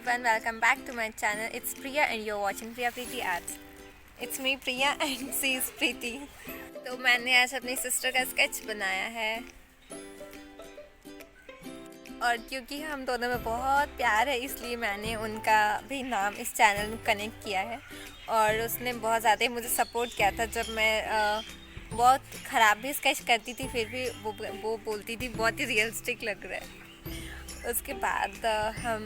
everyone, welcome back to my channel. It's Priya and you're watching Priya Preeti Arts. It's me Priya and she is Preeti. तो मैंने आज अपनी सिस्टर का स्केच बनाया है और क्योंकि हम दोनों में बहुत प्यार है इसलिए मैंने उनका भी नाम इस चैनल में कनेक्ट किया है। और उसने बहुत ज़्यादा ही मुझे सपोर्ट किया था जब मैं बहुत ख़राब भी स्केच करती थी, फिर भी वो बोलती थी बहुत ही रियलिस्टिक लग रहा है। उसके बाद हम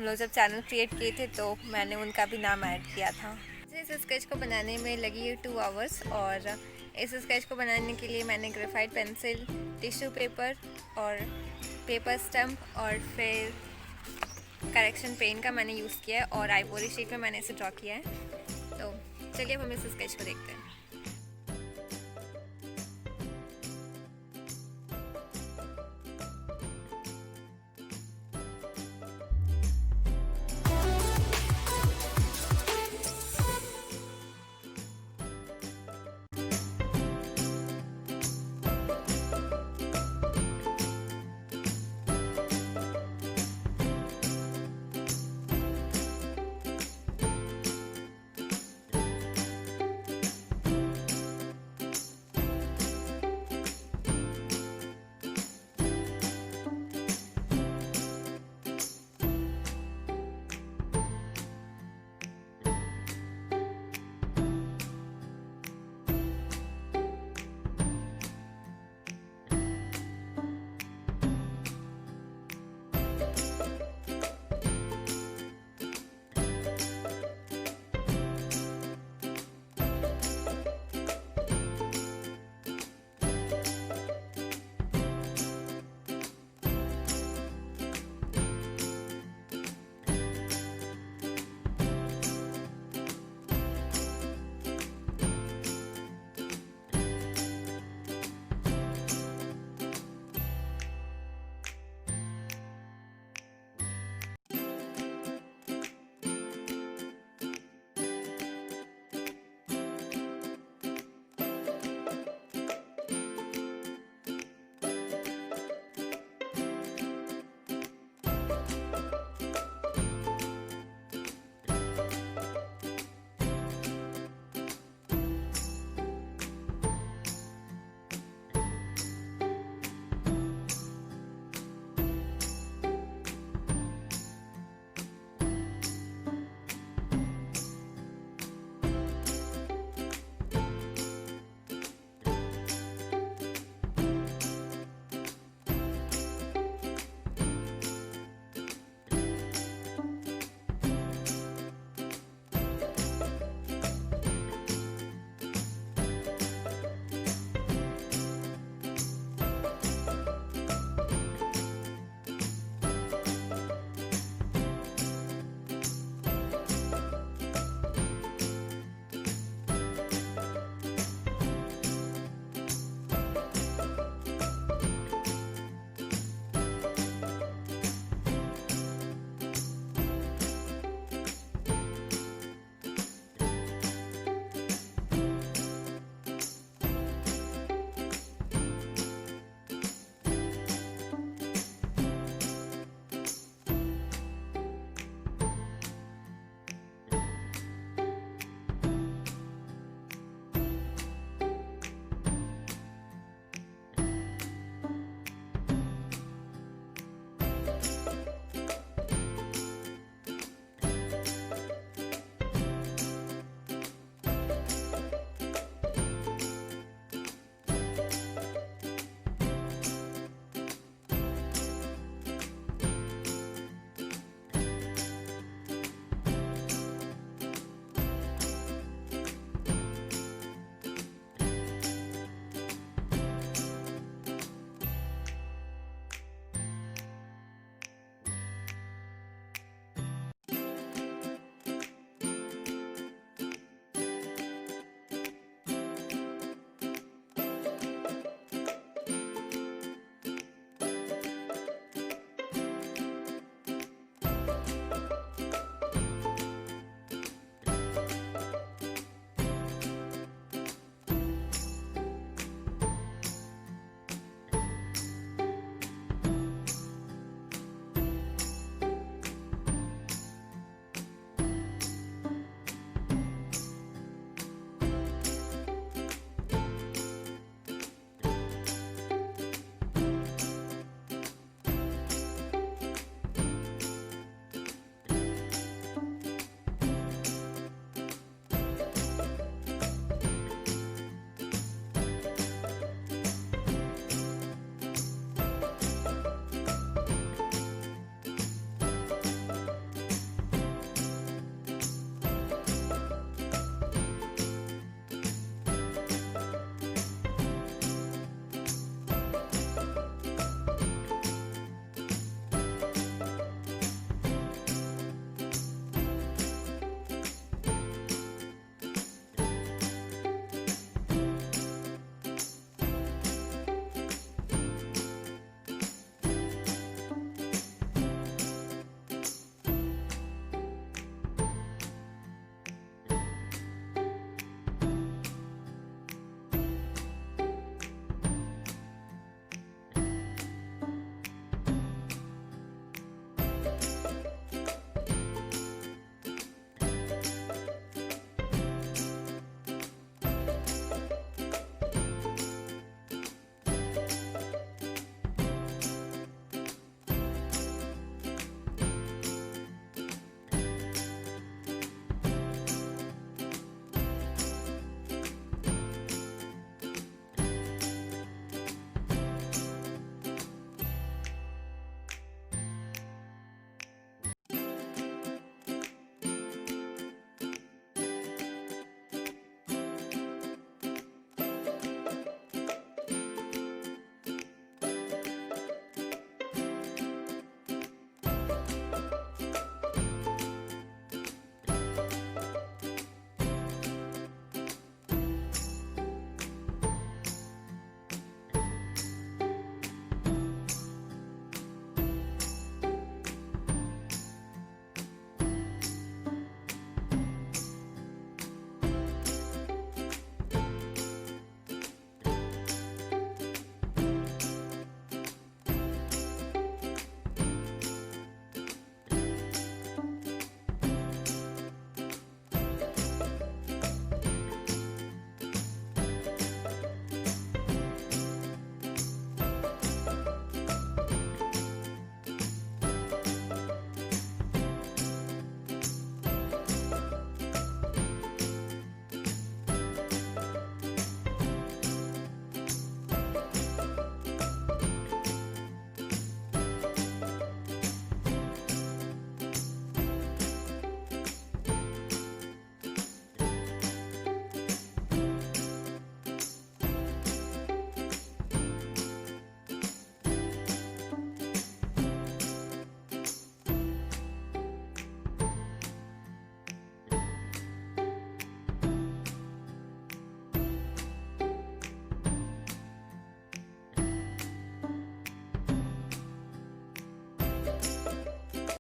लोग जब चैनल क्रिएट किए थे तो मैंने उनका भी नाम ऐड किया था। इस स्केच को बनाने में लगी 2 आवर्स और इस स्केच को बनाने के लिए मैंने ग्रेफाइट पेंसिल, टिश्यू पेपर और पेपर स्टम्प और फिर करेक्शन पेन का मैंने यूज़ किया है और आइवरी शीट में मैंने इसे ड्रॉ किया है। तो चलिए अब हम इस स्केच को देखते हैं।